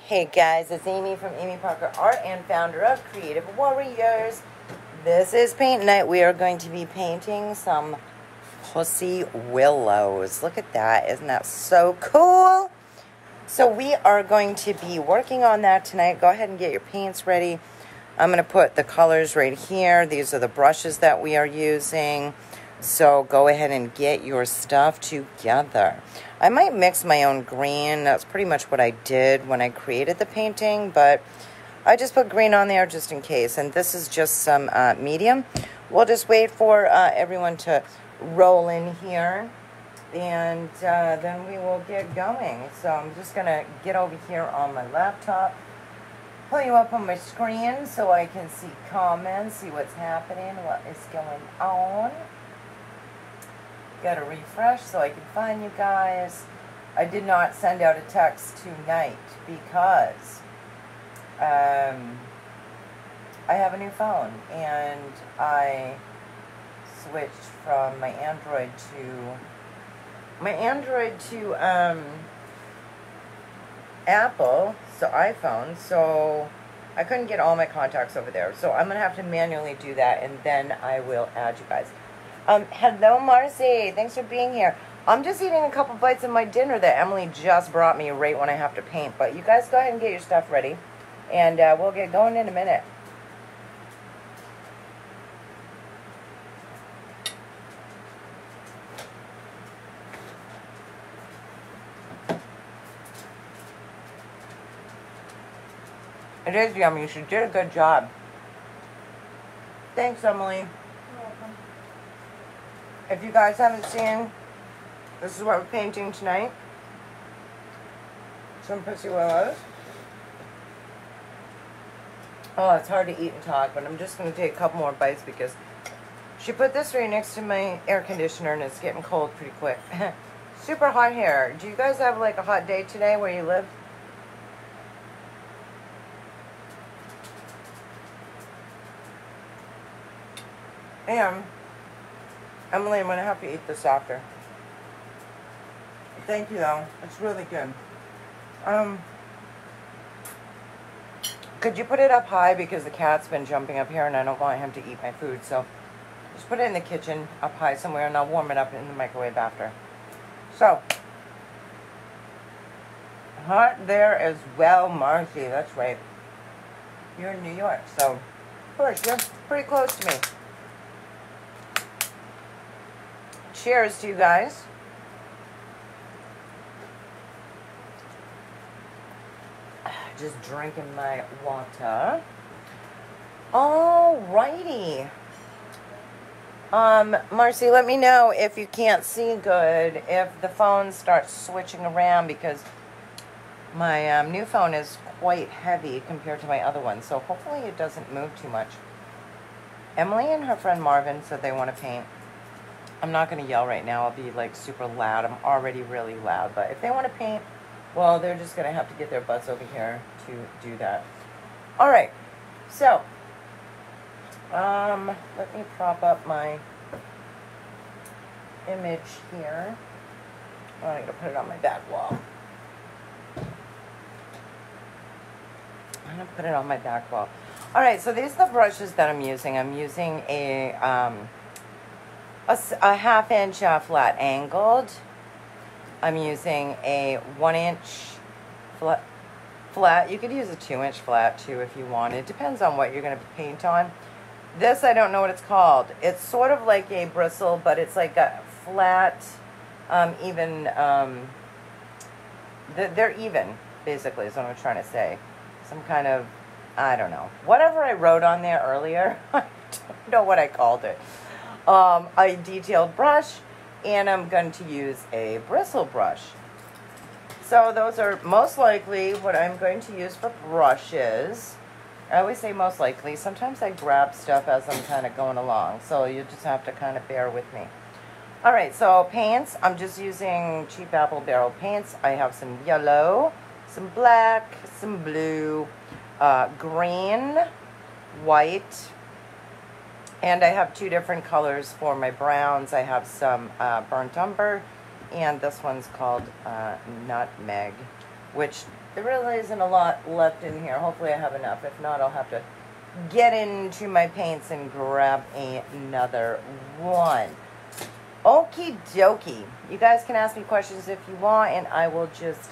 Hey guys, it's Amy from Amy Parker Art and founder of Creative Warriors. This is paint night. We are going to be painting some Pussy Willows. Look at that. Isn't that so cool? So we are going to be working on that tonight. Go ahead and get your paints ready. I'm going to put the colors right here. These are the brushes that we are using. So go ahead and get your stuff together. I might mix my own green. That's pretty much what I did when I created the painting, but I just put green on there just in case. And this is just some medium. We'll just wait for everyone to roll in here, and then we will get going. So I'm just going to get over here on my laptop, pull you up on my screen so I can see comments, see what's happening, what is going on. Got to refresh so I can find you guys. I did not send out a text tonight because I have a new phone and I switched from my Android to Apple, so iPhone, so I couldn't get all my contacts over there. So I'm gonna have to manually do that, and then I will add you guys. Hello, Marcy. Thanks for being here. I'm just eating a couple bites of my dinner that Emily just brought me right when I have to paint. But you guys go ahead and get your stuff ready, and we'll get going in a minute. It is yummy. She did a good job. Thanks, Emily. If you guys haven't seen, this is what we're painting tonight. Some Pussy Willows. Oh, it's hard to eat and talk, but I'm just going to take a couple more bites because she put this right next to my air conditioner and it's getting cold pretty quick. Super hot here. Do you guys have like a hot day today where you live? And Emily, I'm going to have to eat this after. Thank you, though. It's really good. Could you put it up high because the cat's been jumping up here and I don't want him to eat my food. So just put it in the kitchen up high somewhere and I'll warm it up in the microwave after. So, hot there as well, Marcy. That's right. You're in New York, so of course you're pretty close to me. Cheers to you guys. Just drinking my water. Alrighty. Marcy, let me know if you can't see good, if the phone starts switching around, because my new phone is quite heavy compared to my other one, so hopefully it doesn't move too much. Emily and her friend Marvin said they want to paint. I'm not going to yell right now. I'll be like super loud. I'm already really loud. But if they want to paint, well, they're just going to have to get their butts over here to do that. All right. So, let me prop up my image here. Oh, I'm going to put it on my back wall. I'm going to put it on my back wall. All right. So these are the brushes that I'm using. I'm using a half-inch flat angled. I'm using a 1-inch flat. You could use a 2-inch flat too if you wanted. It depends on what you're going to paint on. This, I don't know what it's called. It's sort of like a bristle, but it's like a flat, even, they're even, basically, is what I'm trying to say. Some kind of, I don't know. Whatever I wrote on there earlier, I don't know what I called it. A detailed brush, and I'm going to use a bristle brush. So those are most likely what I'm going to use for brushes. I always say most likely. Sometimes I grab stuff as I'm kind of going along, so you just have to kind of bear with me. Alright, so paints. I'm just using cheap apple barrel paints. I have some yellow, some black, some blue, green, white, and I have two different colors for my browns. I have some burnt umber, and this one's called nutmeg, which there really isn't a lot left in here. Hopefully I have enough. If not, I'll have to get into my paints and grab another one. Okie dokie. You guys can ask me questions if you want, and I will just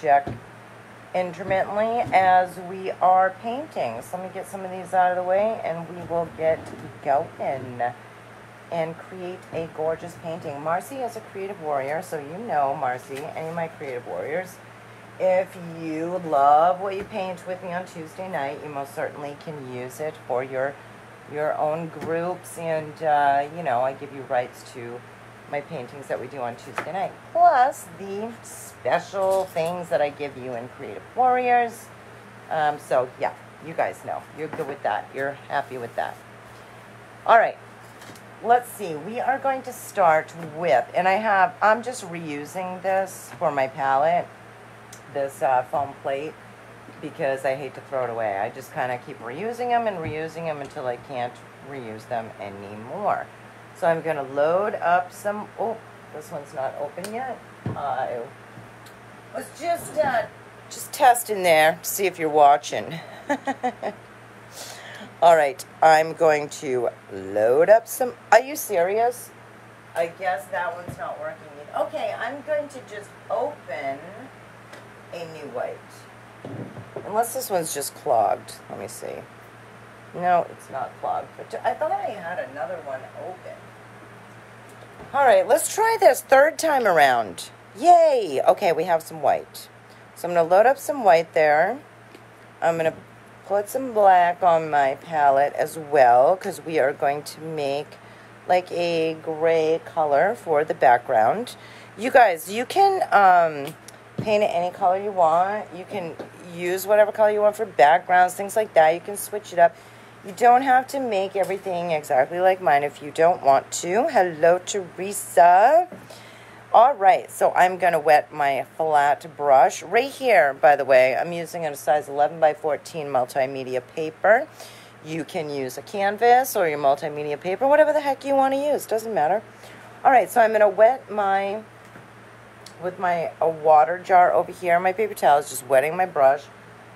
check intermittently as we are painting. So let me get some of these out of the way, and we will get going and create a gorgeous painting. Marcy is a creative warrior, so you know Marcy, any of my creative warriors. If you love what you paint with me on Tuesday night, you most certainly can use it for your own groups, and you know, I give you rights to my paintings that we do on Tuesday night, plus the special things that I give you in Creative Warriors. So yeah, you guys know. You're good with that. You're happy with that. All right. Let's see. We are going to start with, and I'm just reusing this for my palette, this foam plate, because I hate to throw it away. I just kind of keep reusing them until I can't reuse them anymore. So I'm going to load up some, oh, this one's not open yet. I was just testing there to see if you're watching. All right, I'm going to load up some, are you serious? I guess that one's not working either. Okay, I'm going to just open a new white. Unless this one's just clogged. Let me see. No, it's not clogged. But I thought I had another one open. All right, let's try this third time around. Yay! Okay, we have some white. So I'm going to load up some white there. I'm going to put some black on my palette as well, because we are going to make like a gray color for the background. You guys, you can paint it any color you want. You can use whatever color you want for backgrounds, things like that. You can switch it up. You don't have to make everything exactly like mine if you don't want to. Hello, Teresa. All right, so I'm going to wet my flat brush. Right here, by the way, I'm using a size 11 by 14 multimedia paper. You can use a canvas or your multimedia paper, whatever the heck you want to use. Doesn't matter. All right, so I'm going to wet with a water jar over here. My paper towel is just wetting my brush.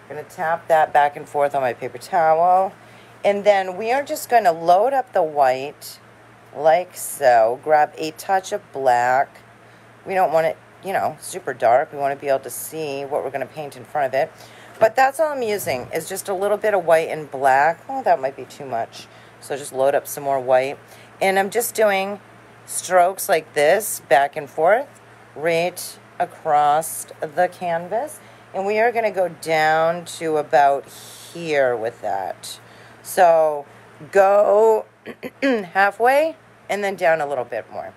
I'm going to tap that back and forth on my paper towel. And then we are just going to load up the white like so. Grab a touch of black. We don't want it, you know, super dark. We want to be able to see what we're going to paint in front of it. But that's all I'm using is just a little bit of white and black. Oh, that might be too much. So just load up some more white. And I'm just doing strokes like this, back and forth, right across the canvas. And we are going to go down to about here with that. So go halfway and then down a little bit more.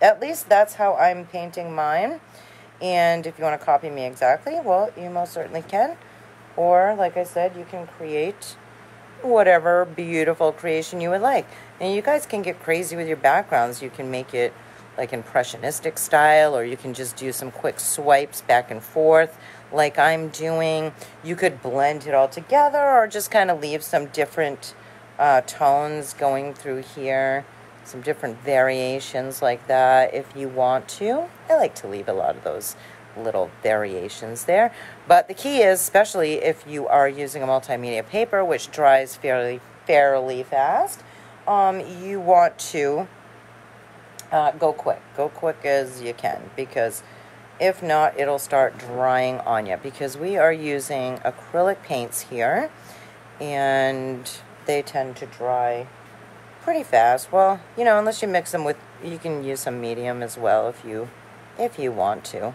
At least that's how I'm painting mine. And if you want to copy me exactly, well, you most certainly can. Or, like I said, you can create whatever beautiful creation you would like. And you guys can get crazy with your backgrounds. You can make it like impressionistic style, or you can just do some quick swipes back and forth like I'm doing. You could blend it all together, or just kind of leave some different tones going through here. Some different variations like that if you want to. I like to leave a lot of those little variations there. But the key is, especially if you are using a multimedia paper, which dries fairly fast, you want to go quick. Go quick as you can, because if not, it'll start drying on you. Because we are using acrylic paints here, and they tend to dry pretty fast. Well, you know, unless you mix them with, you can use some medium as well if you want to,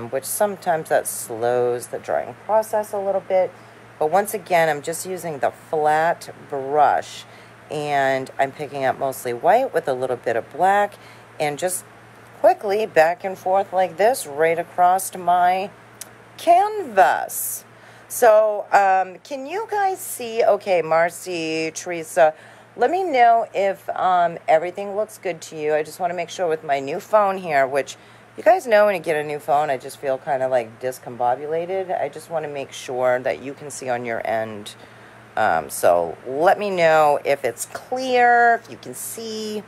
which sometimes that slows the drying process a little bit. But once again, I'm just using the flat brush, and I'm picking up mostly white with a little bit of black, and just quickly back and forth like this right across my canvas. So can you guys see? Okay, Marcy, Teresa, let me know if everything looks good to you. I just want to make sure with my new phone here, which you guys know when you get a new phone, I just feel kind of like discombobulated. I just want to make sure that you can see on your end. So let me know if it's clear, if you can see,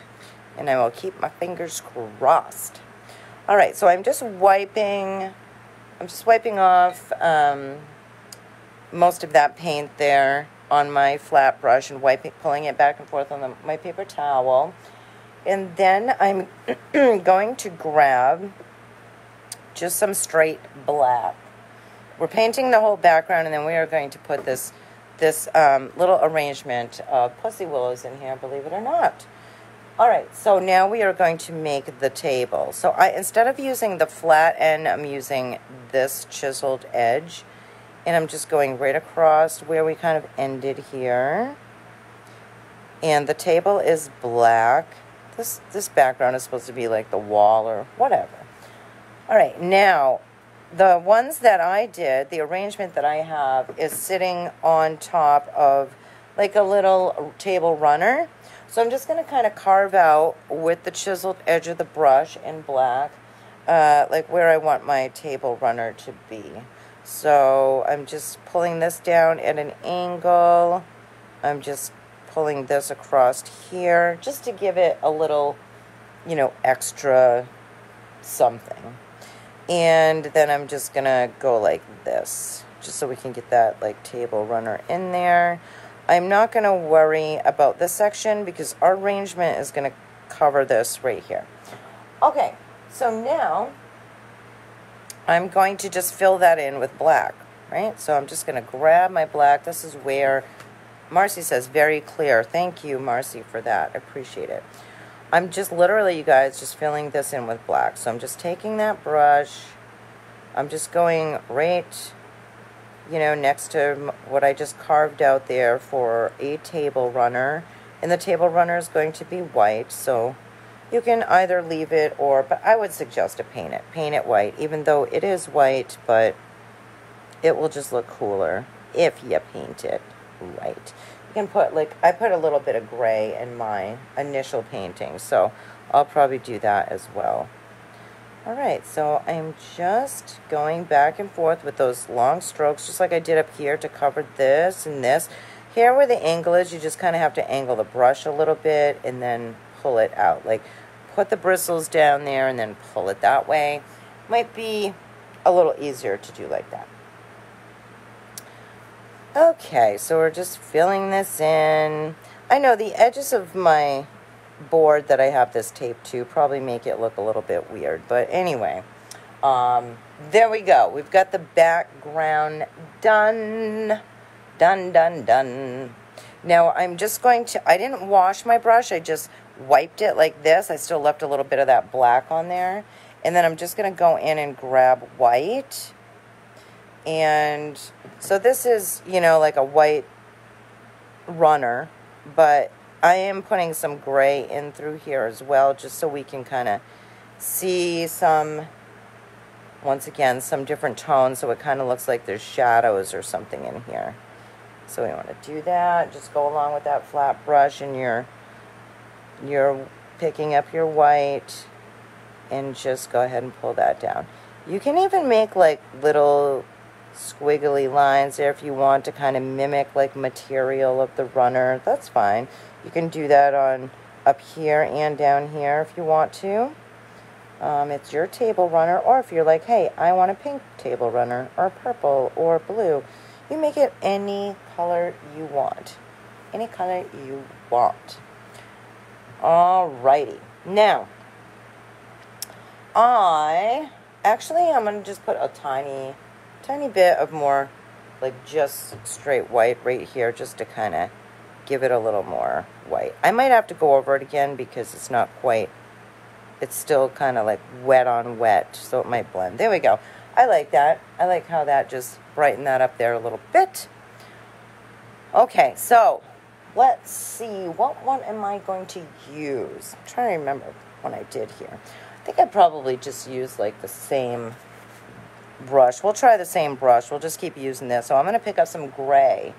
and I will keep my fingers crossed. All right, so I'm just wiping I'm just wiping off most of that paint there on my flat brush and pulling it back and forth on my paper towel. And then I'm going to grab just some straight black. We're painting the whole background, and then we are going to put this little arrangement of Pussy Willows in here, believe it or not. All right, so now we are going to make the table. So instead of using the flat end, I'm using this chiseled edge, and I'm just going right across where we kind of ended here. And the table is black. This background is supposed to be like the wall or whatever. All right, now the ones that I did, the arrangement that I have is sitting on top of like a little table runner. So I'm just going to kind of carve out with the chiseled edge of the brush in black, like where I want my table runner to be. So I'm just pulling this down at an angle. I'm just pulling this across here just to give it a little, you know, extra something. And then I'm just going to go like this, just so we can get that like table runner in there. I'm not going to worry about this section because our arrangement is going to cover this right here. Okay, so now I'm going to just fill that in with black, right? So I'm just going to grab my black. This is where Marcy says very clear. Thank you, Marcy, for that. I appreciate it. I'm just literally, you guys, just filling this in with black. So I'm just taking that brush. I'm just going right, you know, next to what I just carved out there for a table runner. And the table runner is going to be white. So you can either leave it but I would suggest to paint it. Paint it white, even though it is white, but it will just look cooler if you paint it white. You can put, like, I put a little bit of gray in my initial painting, so I'll probably do that as well. All right, so I'm just going back and forth with those long strokes, just like I did up here to cover this and this. Here where the angle is, you just kind of have to angle the brush a little bit and then pull it out. Like, put the bristles down there and then pull it that way. Might be a little easier to do like that. Okay, so we're just filling this in. I know the edges of my board that I have this taped to probably make it look a little bit weird. But anyway, there we go. We've got the background done. Done, done, done. Now I'm just going to, I didn't wash my brush. I just wiped it like this. I still left a little bit of that black on there. And then I'm just going to go in and grab white. And so this is, you know, like a white runner, but I am putting some gray in through here as well, just so we can kind of see some, once again, some different tones, so it kind of looks like there's shadows or something in here. So we want to do that. Just go along with that flat brush, and you're picking up your white, and just go ahead and pull that down. You can even make like little squiggly lines there if you want to kind of mimic like material of the runner. That's fine. You can do that on up here and down here if you want to. It's your table runner, or if you're like, hey, I want a pink table runner, or purple, or blue, you make it any color you want. Any color you want. Alrighty. Now, I'm going to just put a tiny bit of more, like just straight white right here, just to kind of give it a little more white. I might have to go over it again because it's not quite, it's still kind of like wet on wet, so it might blend. There we go. I like that. I like how that just brightened that up there a little bit. Okay, so let's see. What one am I going to use? I'm trying to remember what I did here. I think I probably just used like the same brush. We'll try the same brush. We'll just keep using this. So I'm going to pick up some gray,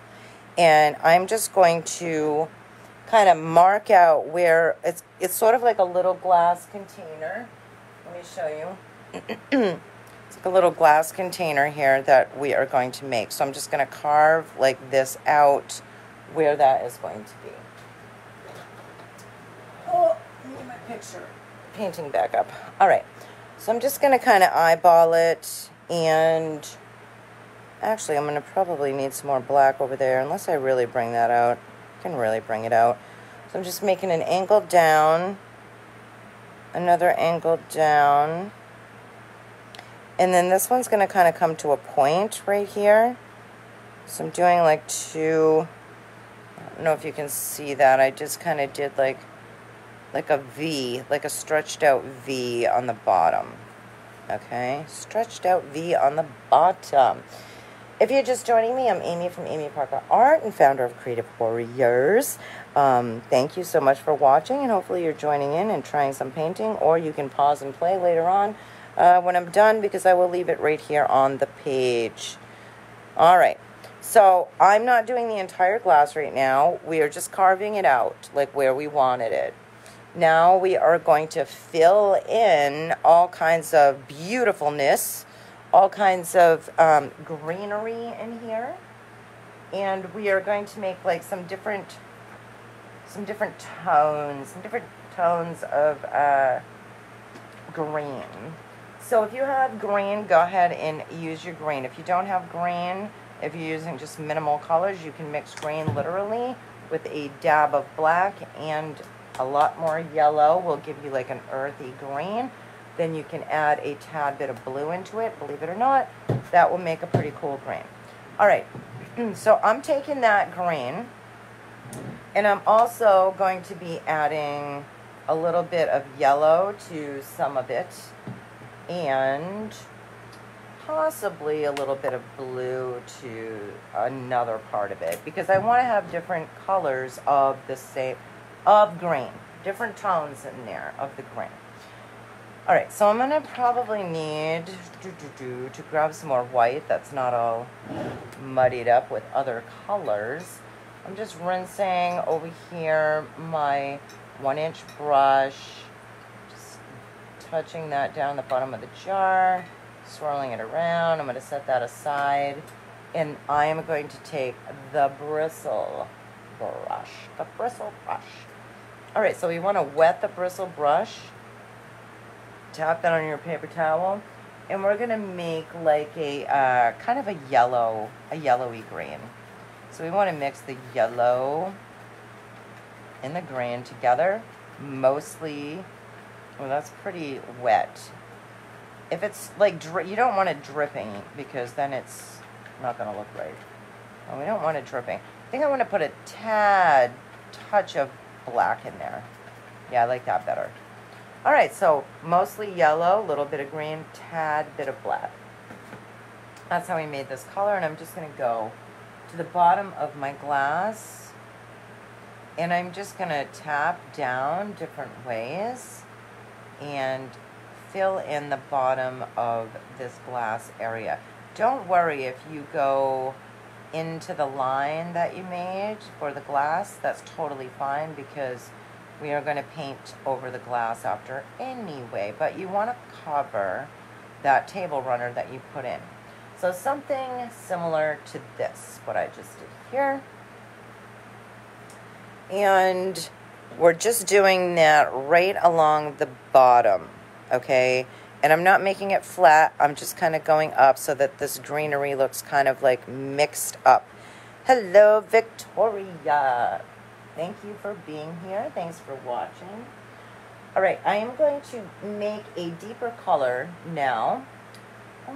and I'm just going to kind of mark out where it's sort of like a little glass container. Let me show you. It's like a little glass container here that we are going to make. So I'm just going to carve like this out where that is going to be. Oh, I need my picture painting back up. All right. So I'm just going to kind of eyeball it, And actually, I'm going to probably need some more black over there, unless I really bring that out. I can really bring it out. So I'm just making an angle down, another angle down, and then this one's going to kind of come to a point right here. So I'm doing like two, I don't know if you can see that. I just kind of did like a V, like a stretched out V on the bottom. Okay, stretched out V on the bottom. If you're just joining me, I'm Amy from Amy Parker Art and founder of Creative Warriors. Thank you so much for watching, and hopefully you're joining in and trying some painting, or you can pause and play later on when I'm done, because I will leave it right here on the page. All right, so I'm not doing the entire glass right now. We are just carving it out like where we wanted it. Now we are going to fill in all kinds of beautifulness, all kinds of greenery in here, and we are going to make like some different tones of green. So if you have green, go ahead and use your green. If you don't have green, if you're using just minimal colors, you can mix green literally with a dab of black and a lot more yellow. Will give you like an earthy green. Then you can add a tad bit of blue into it. Believe it or not, that will make a pretty cool green. All right, so I'm taking that green, and I'm also going to be adding a little bit of yellow to some of it, and possibly a little bit of blue to another part of it, because I want to have different colors of the same, of green, different tones in there of the green. All right, so I'm going to probably need to grab some more white that's not all muddied up with other colors. I'm just rinsing over here my 1-inch brush, just touching that down the bottom of the jar, swirling it around. I'm going to set that aside, and I am going to take the bristle brush. All right, so you want to wet the bristle brush. Tap that on your paper towel, and we're gonna make like a kind of a yellowy green. So we want to mix the yellow and the green together, mostly. Well, that's pretty wet. If it's like you don't want it dripping, because then it's not gonna look right. And we don't want it dripping. I think I want to put a touch of black in there. Yeah, I like that better. All right, so mostly yellow, a little bit of green, tad bit of black. That's how we made this color, and I'm just going to go to the bottom of my glass, and I'm just going to tap down different ways and fill in the bottom of this glass area. Don't worry if you go into the line that you made for the glass. That's totally fine, because we are going to paint over the glass after anyway, but you want to cover that table runner that you put in. So something similar to this, what I just did here. And we're just doing that right along the bottom, okay? And I'm not making it flat. I'm just kind of going up so that this greenery looks kind of like mixed up. Hello, Victoria. Thank you for being here. Thanks for watching. All right, I am going to make a deeper color now. I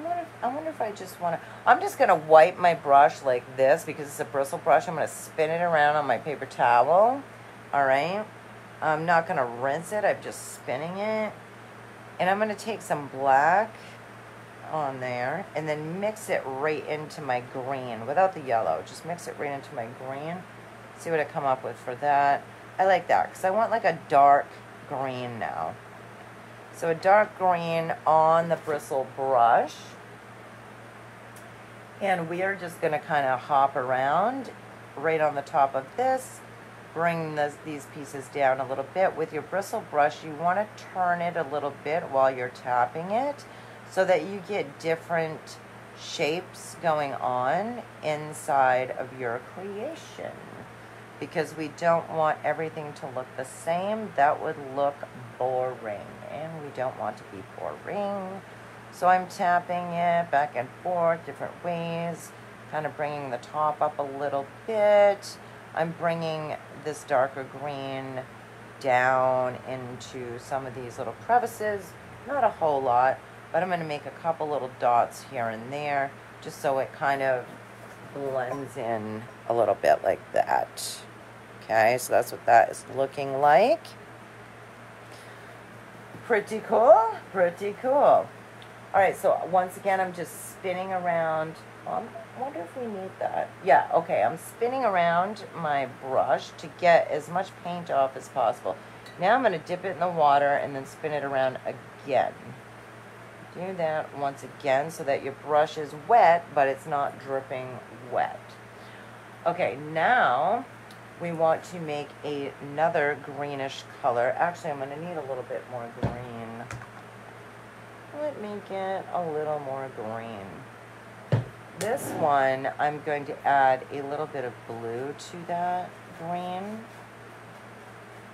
wonder if I just want to... I'm just going to wipe my brush like this, because it's a bristle brush. I'm going to spin it around on my paper towel. All right. I'm not going to rinse it. I'm just spinning it. And I'm going to take some black on there and then mix it right into my green without the yellow. Just mix it right into my green. See what I come up with for that. I like that because I want like a dark green now. So a dark green on the bristle brush. And we are just going to kind of hop around right on the top of this. Bring these pieces down a little bit. With your bristle brush, you want to turn it a little bit while you're tapping it so that you get different shapes going on inside of your creation. Because we don't want everything to look the same. That would look boring, and we don't want to be boring. So I'm tapping it back and forth different ways, kind of bringing the top up a little bit. I'm bringing this darker green down into some of these little crevices. Not a whole lot, but I'm going to make a couple little dots here and there just so it kind of blends in a little bit like that. Okay, so that's what that is looking like. Pretty cool, pretty cool. All right, so once again, I'm just spinning around. I wonder if we need that. Yeah, okay, I'm spinning around my brush to get as much paint off as possible. Now I'm going to dip it in the water and then spin it around again. Do that once again so that your brush is wet, but it's not dripping wet. Okay, now we want to make another greenish color. Actually, I'm going to need a little bit more green. Let me get a little more green. This one, I'm going to add a little bit of blue to that green.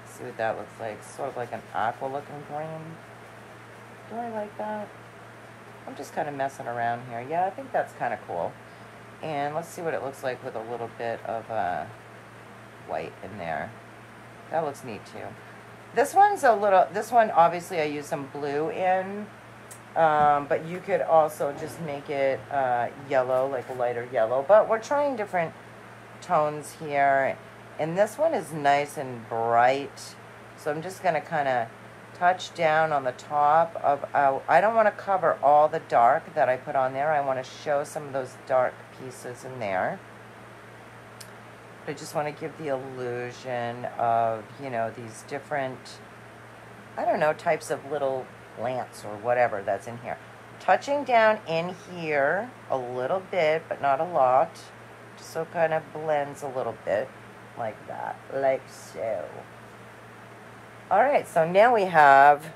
See what that looks like. Sort of like an aqua looking green. Do I like that? I'm just kind of messing around here. Yeah, I think that's kind of cool. And let's see what it looks like with a little bit of white in there. That looks neat too. This one's a little, this one obviously I use some blue in. But you could also just make it yellow, like a lighter yellow. But we're trying different tones here. And this one is nice and bright. So I'm just going to kind of touch down on the top of, I don't want to cover all the dark that I put on there. I want to show some of those dark pieces in there. But I just want to give the illusion of, you know, these different, I don't know, types of little plants or whatever that's in here. Touching down in here a little bit, but not a lot, just so it kind of blends a little bit like that, like so. All right, so now we have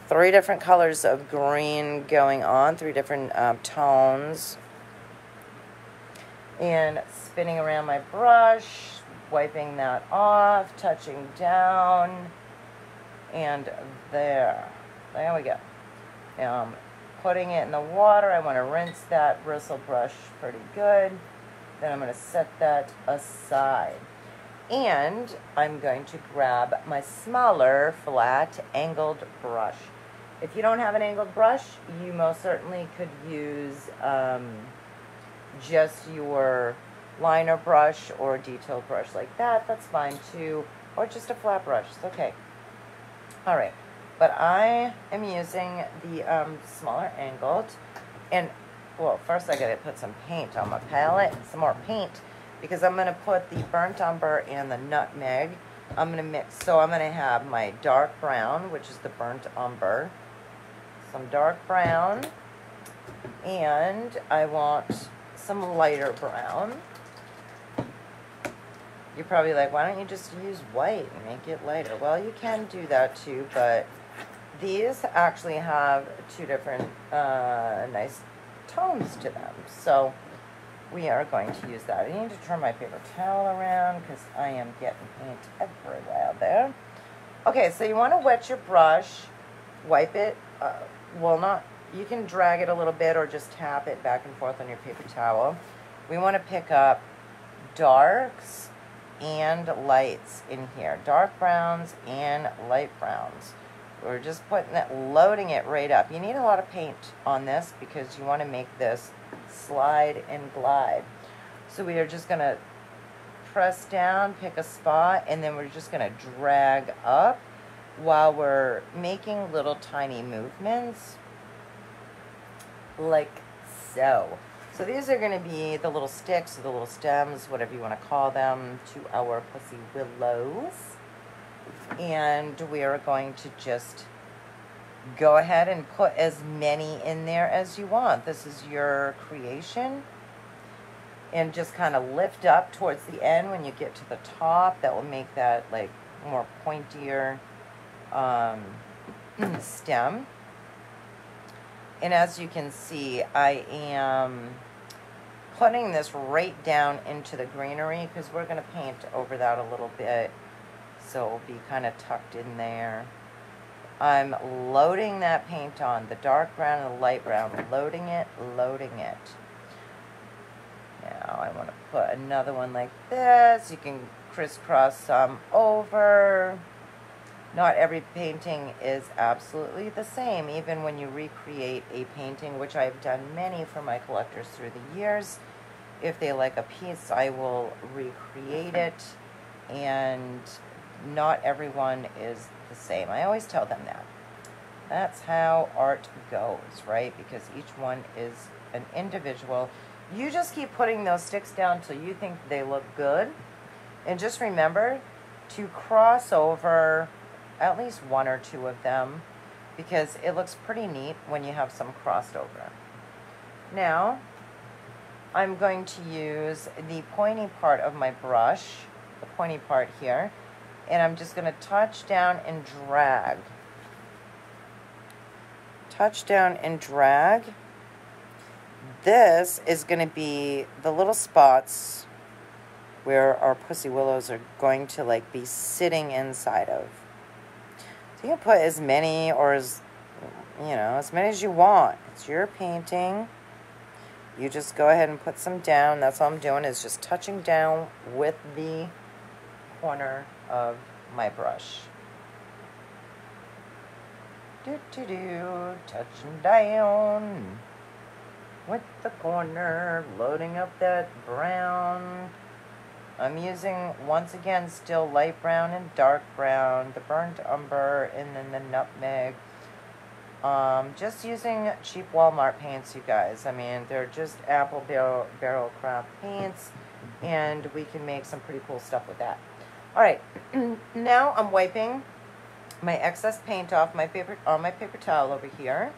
3 different colors of green going on, 3 different tones. And spinning around my brush, wiping that off, touching down, and there. There we go. Putting it in the water. I want to rinse that bristle brush pretty good. Then I'm going to set that aside. And I'm going to grab my smaller, flat, angled brush. If you don't have an angled brush, you most certainly could use just your liner brush or detail brush like that. That's fine too. Or just a flat brush. It's okay. All right. But I am using the smaller angled, and well, first I gotta put some paint on my palette, some more paint, because I'm gonna put the burnt umber and the nutmeg. I'm gonna mix, so I'm gonna have my dark brown, which is the burnt umber, some dark brown, and I want some lighter brown. You're probably like, why don't you just use white and make it lighter? Well, you can do that too, but these actually have 2 different nice tones to them. So we are going to use that. I need to turn my paper towel around because I am getting paint everywhere there. Okay, so you want to wet your brush, wipe it, well not, you can drag it a little bit or just tap it back and forth on your paper towel. We want to pick up darks and lights in here, dark browns and light browns. We're just putting it, loading it right up. You need a lot of paint on this because you want to make this slide and glide. So we are just going to press down, pick a spot, and then we're just going to drag up while we're making little tiny movements like so. So these are going to be the little sticks, the little stems, whatever you want to call them, to our Pussy Willows. And we are going to just go ahead and put as many in there as you want. This is your creation. And just kind of lift up towards the end when you get to the top. That will make that like more pointier stem. And as you can see, I am putting this right down into the greenery because we're going to paint over that a little bit. So it'll be kind of tucked in there. I'm loading that paint on, the dark brown and the light brown, loading it, loading it. Now I want to put another one like this. You can crisscross some over. Not every painting is absolutely the same, even when you recreate a painting, which I've done many for my collectors through the years. If they like a piece, I will recreate it, and not everyone is the same. I always tell them that. That's how art goes, right? Because each one is an individual. You just keep putting those sticks down till you think they look good. And just remember to cross over at least one or two of them, because it looks pretty neat when you have some crossed over. Now, I'm going to use the pointy part of my brush, the pointy part here, and I'm just going to touch down and drag. Touch down and drag. This is going to be the little spots where our Pussy Willows are going to like be sitting inside of. So you can put as many or as many as you want. It's your painting. You just go ahead and put some down. That's all I'm doing, is just touching down with the corner of my brush. Touching down with the corner, loading up that brown. I'm using, once again, still light brown and dark brown, the burnt umber, and then the nutmeg. Just using cheap Walmart paints, you guys. I mean, they're just apple barrel craft paints, and we can make some pretty cool stuff with that. All right, now I'm wiping my excess paint off my paper towel over here,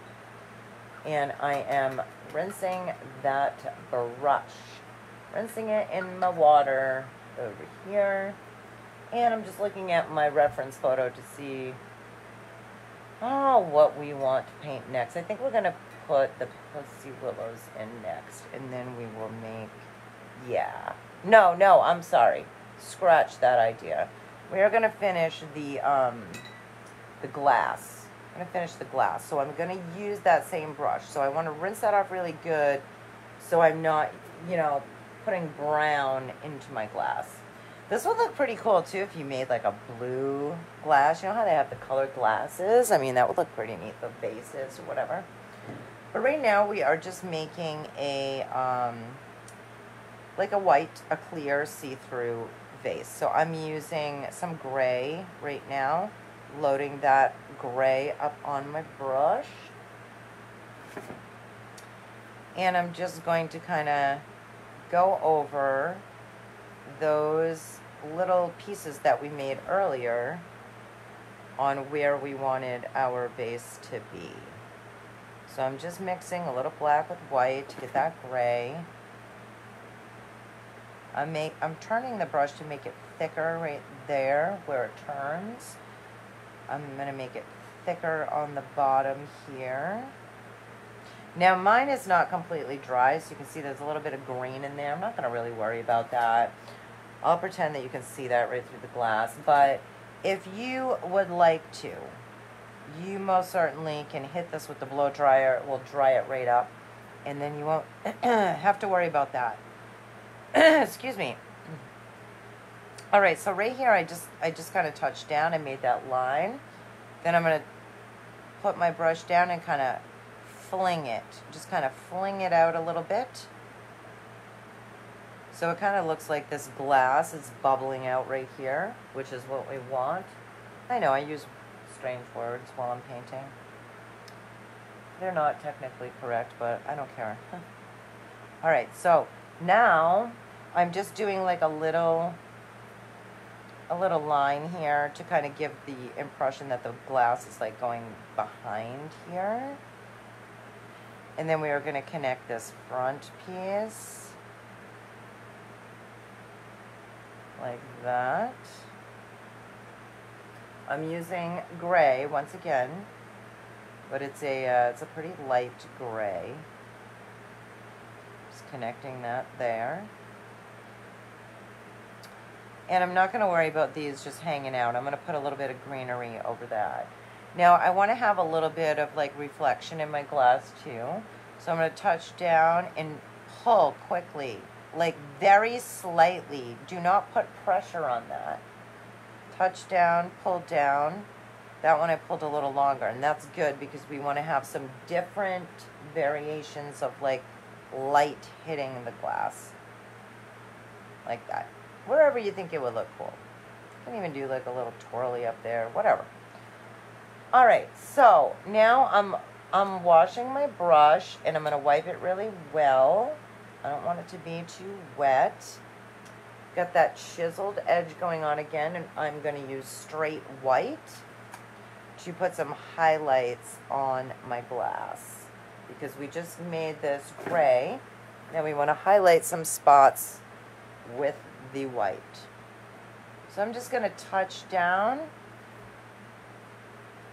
and I am rinsing that brush. Rinsing it in my water over here. And I'm just looking at my reference photo to see what we want to paint next. I think we're going to put the Pussy Willows in next. And then we will make, No, I'm sorry. Scratch that idea. We are going to finish the glass. I'm going to finish the glass. So I'm going to use that same brush. So I want to rinse that off really good so I'm not, putting brown into my glass. This would look pretty cool too if you made like a blue glass. You know how they have the colored glasses? I mean, that would look pretty neat, the vases or whatever. But right now we are just making a like a clear see-through vase. So I'm using some gray right now, loading that gray up on my brush. And I'm just going to kind of go over those little pieces that we made earlier on where we wanted our base to be. So I'm just mixing a little black with white to get that gray. I'm turning the brush to make it thicker right there where it turns. I'm going to make it thicker on the bottom here. Now mine is not completely dry, so you can see there's a little bit of green in there. I'm not going to really worry about that. I'll pretend that you can see that right through the glass. But if you would like to, you most certainly can hit this with the blow dryer. It will dry it right up, and then you won't have to worry about that. Excuse me. All right, so right here I just kind of touched down and made that line. Then I'm going to put my brush down and kind of fling it. Just kind of fling it out a little bit. So it kind of looks like this glass is bubbling out right here, which is what we want. I know I use strange words while I'm painting. They're not technically correct, but I don't care. All right, so now I'm just doing like a little line here to kind of give the impression that the glass is like going behind here. And then we are going to connect this front piece like that. I'm using gray once again, but it's a pretty light gray. Just connecting that there. And I'm not going to worry about these just hanging out. I'm going to put a little bit of greenery over that. Now I want to have a little bit of like reflection in my glass too. So I'm going to touch down and pull quickly, like very slightly. Do not put pressure on that. Touch down, pull down. That one I pulled a little longer, and that's good because we want to have some different variations of like light hitting the glass. Like that. Wherever you think it would look cool. You can even do like a little twirly up there, whatever. Alright, so now I'm washing my brush and I'm going to wipe it really well. I don't want it to be too wet. Got that chiseled edge going on again, and I'm going to use straight white to put some highlights on my glass because we just made this gray. Now we want to highlight some spots with the white. So I'm just going to touch down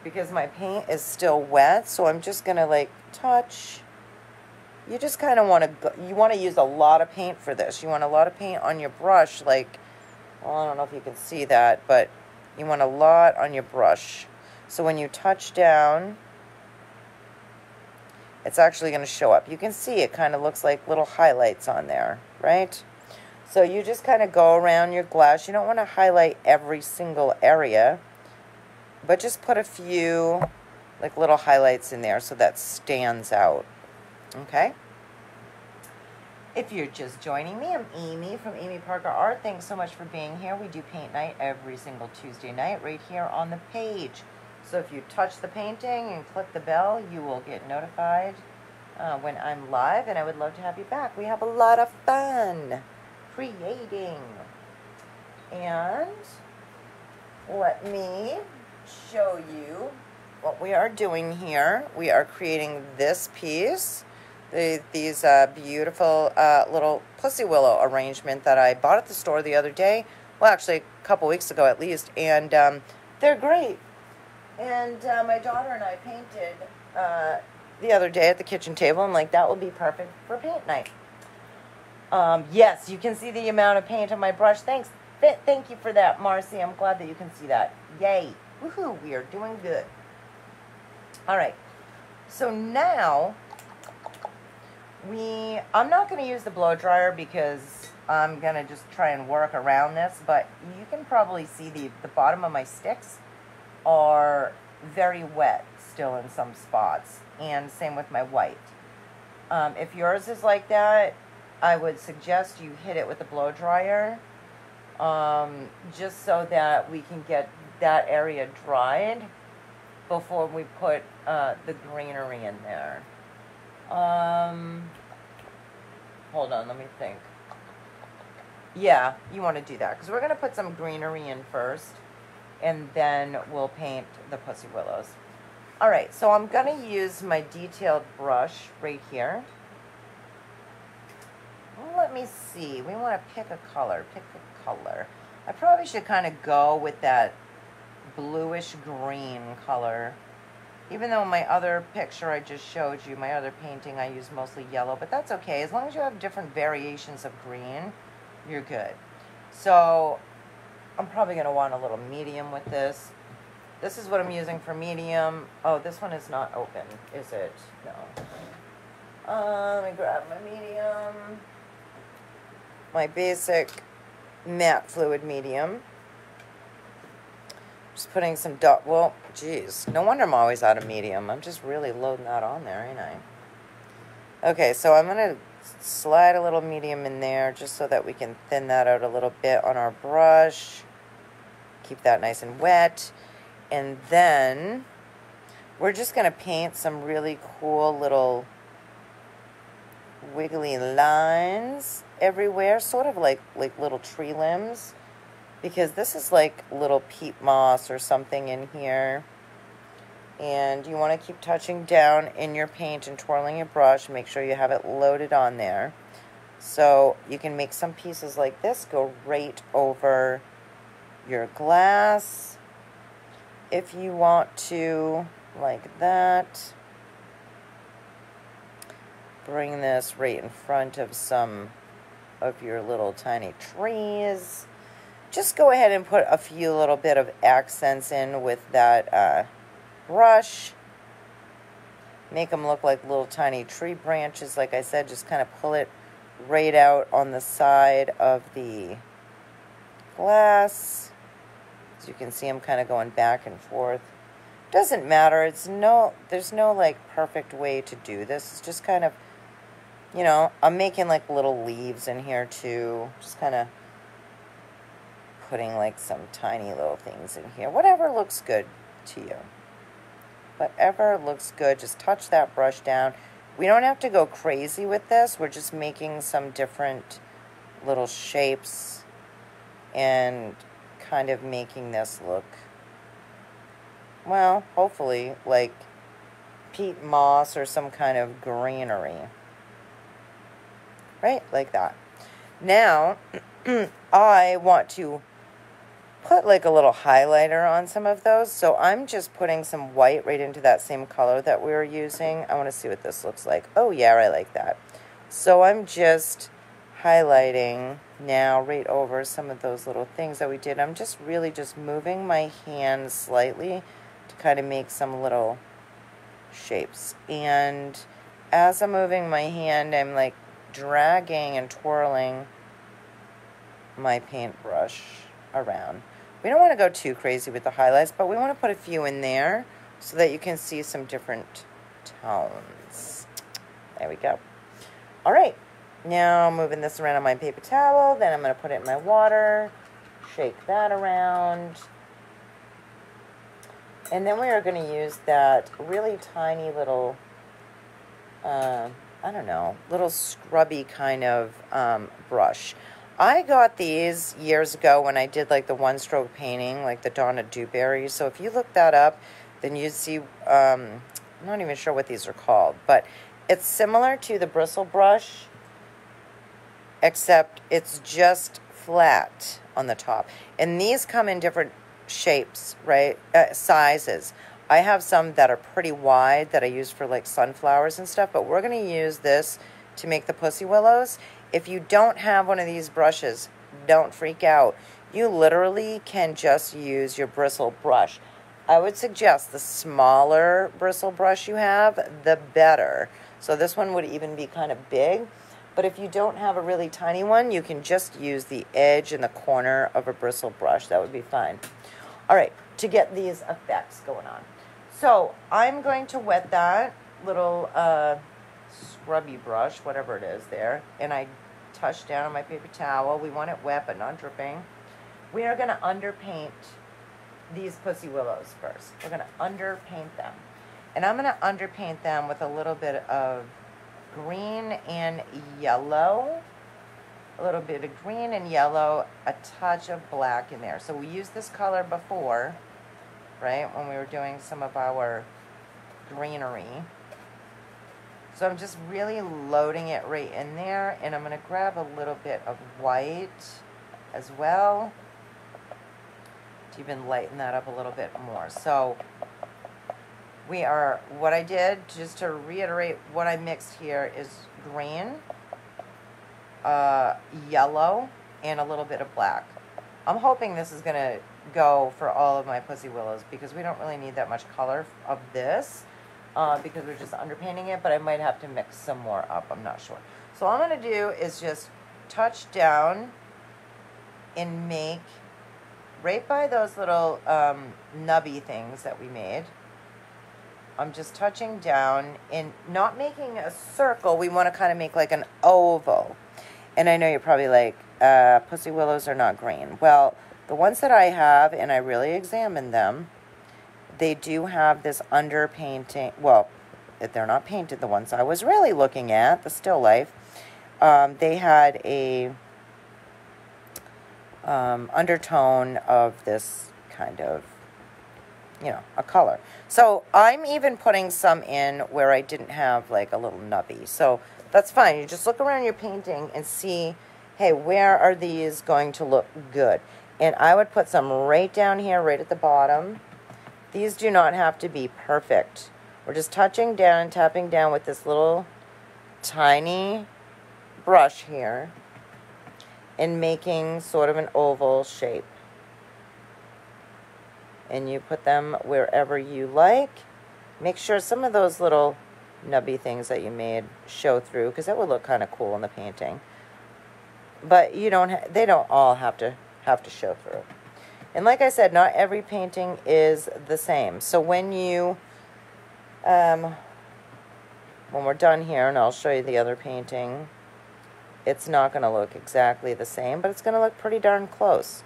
because my paint is still wet, so I'm just going to like touch. You just kind of want to, you want to use a lot of paint for this. You want a lot of paint on your brush, like, well, I don't know if you can see that, but you want a lot on your brush. So when you touch down, it's actually going to show up. You can see it kind of looks like little highlights on there, right? So you just kind of go around your glass. You don't want to highlight every single area, but just put a few like little highlights in there so that stands out. Okay? If you're just joining me, I'm Amy from Amy Parker Art. Thanks so much for being here. We do paint night every single Tuesday night right here on the page. So if you touch the painting and click the bell, you will get notified when I'm live, and I would love to have you back. We have a lot of fun creating. And let me show you what we are doing here. We are creating this piece. These beautiful little Pussy Willow arrangement that I bought at the store the other day. Well, actually, a couple weeks ago at least. And they're great. And my daughter and I painted the other day at the kitchen table. I'm like, that will be perfect for paint night. Yes, you can see the amount of paint on my brush. Thanks. Thank you for that, Marcy. I'm glad that you can see that. Yay. Woohoo. We are doing good. All right. So now, I'm not going to use the blow dryer because I'm going to just try and work around this, but you can probably see the bottom of my sticks are very wet still in some spots, and same with my white. If yours is like that, I would suggest you hit it with the blow dryer, just so that we can get that area dried before we put the greenery in there. Hold on, let me think. Yeah, you want to do that because we're going to put some greenery in first, and then we'll paint the Pussy Willows. All right, so I'm going to use my detailed brush right here. Let me see. We want to pick a color. Pick a color. I probably should kind of go with that bluish green color. Even though my other picture I just showed you, my other painting, I use mostly yellow, but that's okay. As long as you have different variations of green, you're good. So I'm probably going to want a little medium with this. This is what I'm using for medium. Oh, this one is not open, is it? No. Let me grab my medium. My basic matte fluid medium. Just putting some dot. Well, geez, no wonder I'm always out of medium. I'm just really loading that on there, ain't I? Okay, so I'm going to slide a little medium in there just so that we can thin that out a little bit on our brush. Keep that nice and wet. And then we're just going to paint some really cool little wiggly lines everywhere, sort of like little tree limbs. Because this is like little peat moss or something in here. And you want to keep touching down in your paint and twirling your brush. Make sure you have it loaded on there. So you can make some pieces like this go right over your glass. If you want to, like that. Bring this right in front of some of your little tiny trees. Just go ahead and put a few little bit of accents in with that brush. Make them look like little tiny tree branches. Like I said, just kind of pull it right out on the side of the glass. As you can see, I'm kind of going back and forth. Doesn't matter. There's no like perfect way to do this. It's just kind of, you know, I'm making like little leaves in here too. Just kind of putting like some tiny little things in here. Whatever looks good to you. Whatever looks good. Just touch that brush down. We don't have to go crazy with this. We're just making some different little shapes and kind of making this look, well, hopefully like peat moss or some kind of greenery. Right? Like that. Now, I want to put like a little highlighter on some of those. So I'm just putting some white right into that same color that we were using. I want to see what this looks like. Oh yeah, I like that. So I'm just highlighting now right over some of those little things that we did. I'm just really just moving my hand slightly to kind of make some little shapes. And as I'm moving my hand, I'm like dragging and twirling my paintbrush around. We don't want to go too crazy with the highlights, but we want to put a few in there so that you can see some different tones. There we go. All right. Now moving this around on my paper towel, then I'm going to put it in my water, shake that around. And then we are going to use that really tiny little, I don't know, little scrubby kind of brush. I got these years ago when I did like the one-stroke painting, like the Donna Dewberry. So if you look that up, then you'd see, I'm not even sure what these are called, but it's similar to the bristle brush, except it's just flat on the top. And these come in different shapes, right? Sizes. I have some that are pretty wide that I use for like sunflowers and stuff, but we're going to use this to make the Pussy Willows. If you don't have one of these brushes, don't freak out. You literally can just use your bristle brush. I would suggest the smaller bristle brush you have, the better. So this one would even be kind of big. But if you don't have a really tiny one, you can just use the edge and the corner of a bristle brush. That would be fine. All right, to get these effects going on. So I'm going to wet that little scrubby brush, whatever it is there, and I touch down on my paper towel. We want it wet but not dripping. We are going to underpaint these Pussy Willows first. We're going to underpaint them. And I'm going to underpaint them with a little bit of green and yellow. A little bit of green and yellow, a touch of black in there. So we used this color before, right, when we were doing some of our greenery. So I'm just really loading it right in there, and I'm going to grab a little bit of white as well to even lighten that up a little bit more. So we are, what I did, just to reiterate what I mixed here, is green, yellow, and a little bit of black. I'm hoping this is going to go for all of my Pussy Willows because we don't really need that much color of this. Because we're just underpainting it, but I might have to mix some more up. I'm not sure. So all I'm going to do is just touch down and make right by those little nubby things that we made. I'm just touching down and not making a circle. We want to kind of make like an oval. And I know you're probably like, Pussy Willows are not green. Well, the ones that I have, and I really examined them, they do have this underpainting. Well, if they're not painted, the ones I was really looking at, the still life, they had a undertone of this kind of, you know, a color. So I'm even putting some in where I didn't have like a little nubby. So that's fine. You just look around your painting and see, hey, where are these going to look good? And I would put some right down here, right at the bottom. These do not have to be perfect. We're just touching down and tapping down with this little tiny brush here and making sort of an oval shape. and you put them wherever you like. Make sure some of those little nubby things that you made show through, because that would look kind of cool in the painting. But you don't they don't all have to show through. And like I said, not every painting is the same. So when you when we're done here, and I'll show you the other painting, it's not going to look exactly the same, but it's going to look pretty darn close.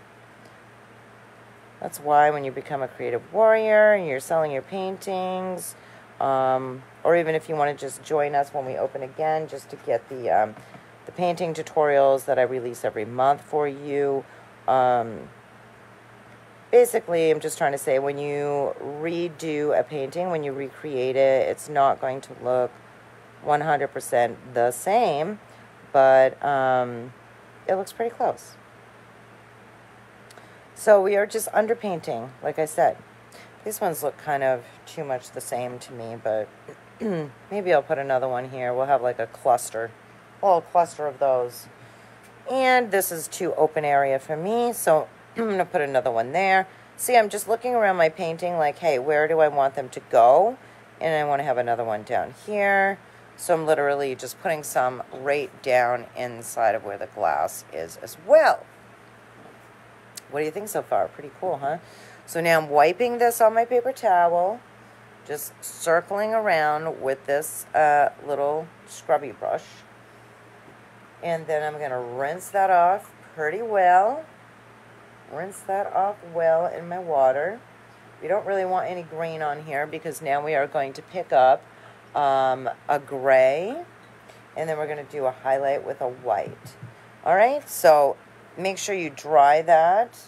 That's why when you become a creative warrior and you're selling your paintings, or even if you want to just join us when we open again, just to get the painting tutorials that I release every month for you. Basically, I'm just trying to say, when you redo a painting, when you recreate it, it's not going to look 100% the same, but it looks pretty close. So we are just underpainting, like I said. These ones look kind of too much the same to me, but maybe I'll put another one here. We'll have like a little cluster of those. And this is too open area for me, so I'm going to put another one there. See, I'm just looking around my painting like, hey, where do I want them to go? And I want to have another one down here. So I'm literally just putting some right down inside of where the glass is as well. What do you think so far? Pretty cool, huh? So now I'm wiping this on my paper towel, just circling around with this little scrubby brush. And then I'm going to rinse that off pretty well. Rinse that off well in my water. We don't really want any green on here because now we are going to pick up a gray, and then we're going to do a highlight with a white. All right, so make sure you dry that.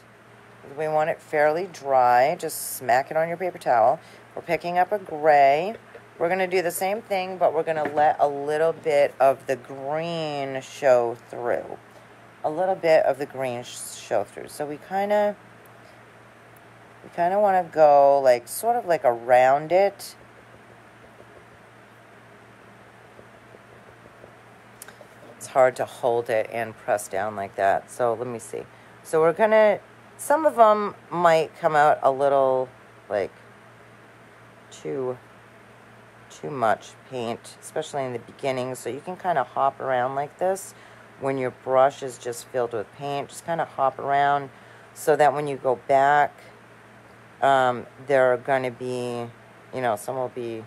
We want it fairly dry. Just smack it on your paper towel. We're picking up a gray. We're going to do the same thing, but we're going to let a little bit of the green show through. A little bit of the green show through. So we kind of want to go like sort of like around it. It's hard to hold it and press down like that. So let me see. So we're going to, some of them might come out a little like too much paint, especially in the beginning. So you can kind of hop around like this. When your brush is just filled with paint, just kind of hop around so that when you go back, there are going to be, you know, some will be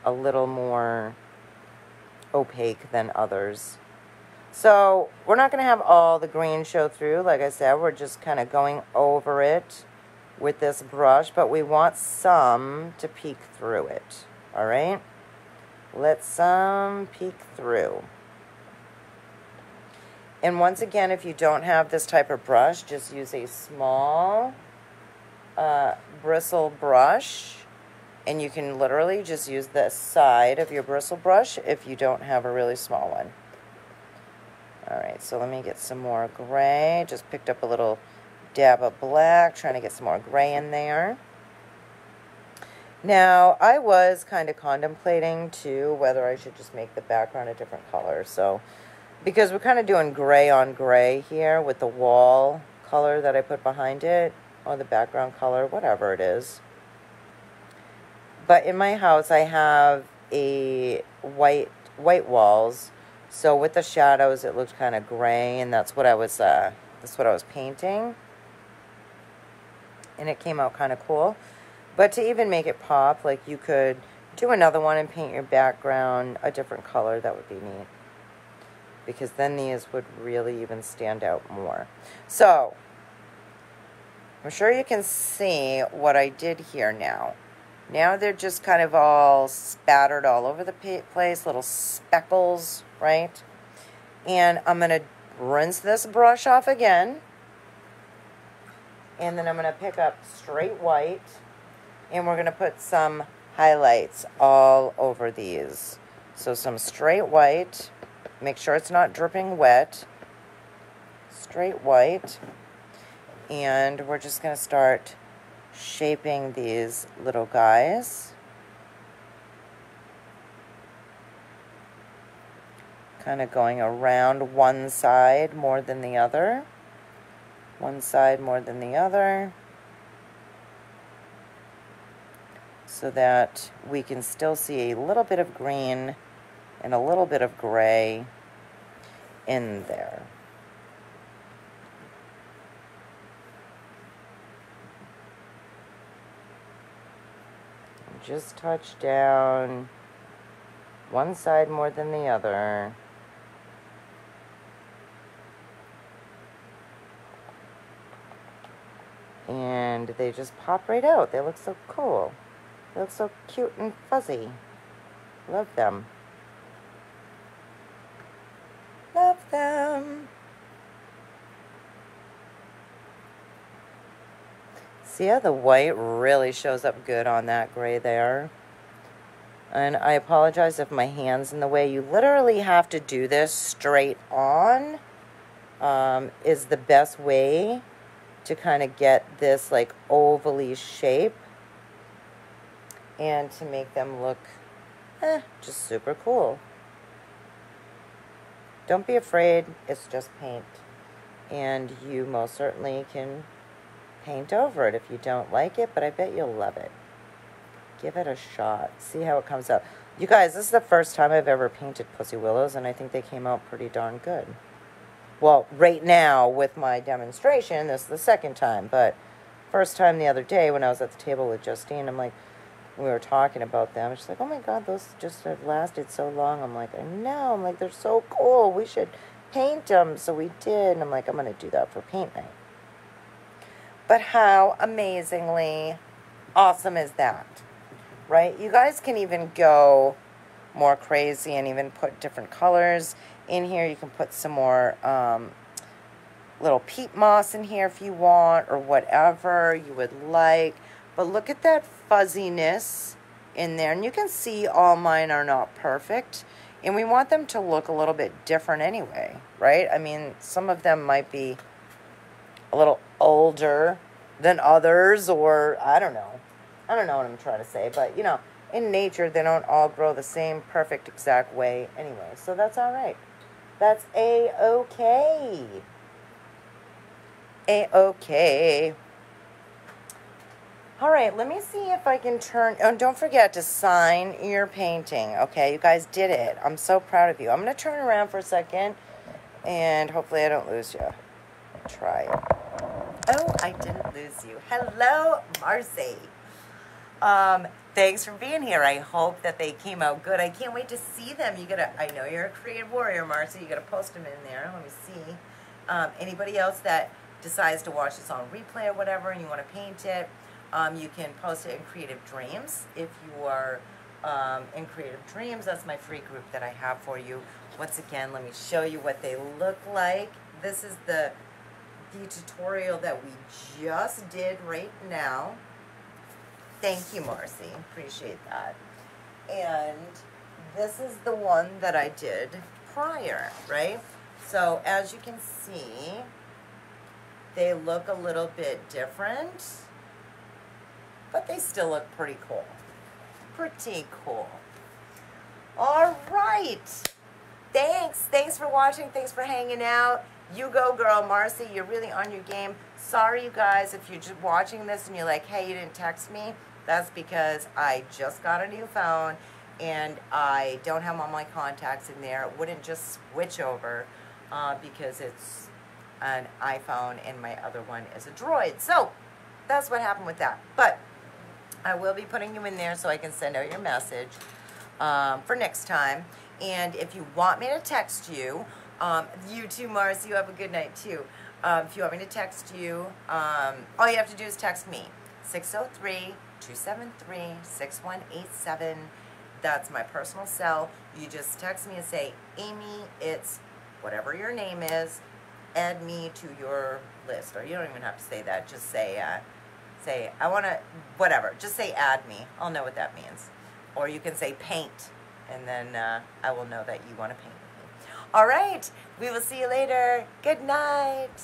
a little more opaque than others. So we're not going to have all the green show through. Like I said, we're just kind of going over it with this brush, but we want some to peek through it. All right? Let some peek through. And once again, if you don't have this type of brush, just use a small bristle brush. And you can literally just use the side of your bristle brush if you don't have a really small one. All right, so let me get some more gray. Just picked up a little dab of black, trying to get some more gray in there. Now, I was kind of contemplating, too, whether I should just make the background a different color. So, because we're kind of doing gray on gray here with the wall color that I put behind it, or the background color, whatever it is. But in my house, I have a white walls. So with the shadows, it looked kind of gray, and that's what I was painting. And it came out kind of cool. But to even make it pop, like you could do another one and paint your background a different color. That would be neat. Because then these would really even stand out more. So, I'm sure you can see what I did here now. Now they're just kind of all spattered all over the place, little speckles, right? And I'm going to rinse this brush off again. And then I'm going to pick up straight white. And we're going to put some highlights all over these. So some straight white. Make sure it's not dripping wet. Straight white. And we're just going to start shaping these little guys. Kind of going around one side more than the other. One side more than the other. so that we can still see a little bit of green and a little bit of gray in there. Just touch down one side more than the other. And they just pop right out. They look so cool. They look so cute and fuzzy. Love them. Love them. See how the white really shows up good on that gray there? And I apologize if my hand's in the way. You literally have to do this straight on, is the best way to kind of get this like ovally shape and to make them look just super cool. Don't be afraid, it's just paint. And you most certainly can paint over it if you don't like it, but I bet you'll love it. Give it a shot. See how it comes out. You guys, this is the first time I've ever painted Pussy Willows, and I think they came out pretty darn good. Well, right now with my demonstration, this is the second time, but first time the other day when I was at the table with Justine, I'm like, we were talking about them. She's like, oh my God, those just have lasted so long. I'm like, I know. I'm like, they're so cool. We should paint them. So we did. And I'm like, I'm going to do that for paint night. But how amazingly awesome is that? Right? You guys can even go more crazy and even put different colors in here. You can put some more little peat moss in here if you want, or whatever you would like. But look at that fuzziness in there. And you can see all mine are not perfect. And we want them to look a little bit different anyway, right? I mean, some of them might be a little older than others, or I don't know. I don't know what I'm trying to say. But, you know, in nature, they don't all grow the same perfect exact way anyway. So that's all right. That's A-okay. A-okay. All right, let me see if I can turn... Oh, don't forget to sign your painting, okay? You guys did it. I'm so proud of you. I'm going to turn around for a second, and hopefully I don't lose you. Try it. Oh, I didn't lose you. Hello, Marcy. Thanks for being here. I hope that they came out good. I can't wait to see them. You gotta... I know you're a creative warrior, Marcy. You got to post them in there. Let me see. Anybody else that decides to watch this on replay or whatever, and you want to paint it, you can post it in Creative Dreams. If you are in Creative Dreams, that's my free group that I have for you. Once again, let me show you what they look like. This is the tutorial that we just did right now. Thank you, Marcy. Appreciate that. And this is the one that I did prior, right? So as you can see, they look a little bit different, but they still look pretty cool. Pretty cool. All right. Thanks for watching. Thanks for hanging out. You go, girl. Marcy, you're really on your game. Sorry, you guys, if you're just watching this and you're like, hey, you didn't text me. That's because I just got a new phone and I don't have all my contacts in there. It wouldn't just switch over because it's an iPhone and my other one is a Droid. So that's what happened with that. But I will be putting you in there so I can send out your message for next time. And if you want me to text you, you too, Marcy, you have a good night too. If you want me to text you, all you have to do is text me, 603-273-6187. That's my personal cell. You just text me and say, Amy, it's whatever your name is, add me to your list. Or you don't even have to say that. Just say, I want to, whatever. Just say add me. I'll know what that means. Or you can say paint, and then I will know that you want to paint with me. All right. We will see you later. Good night.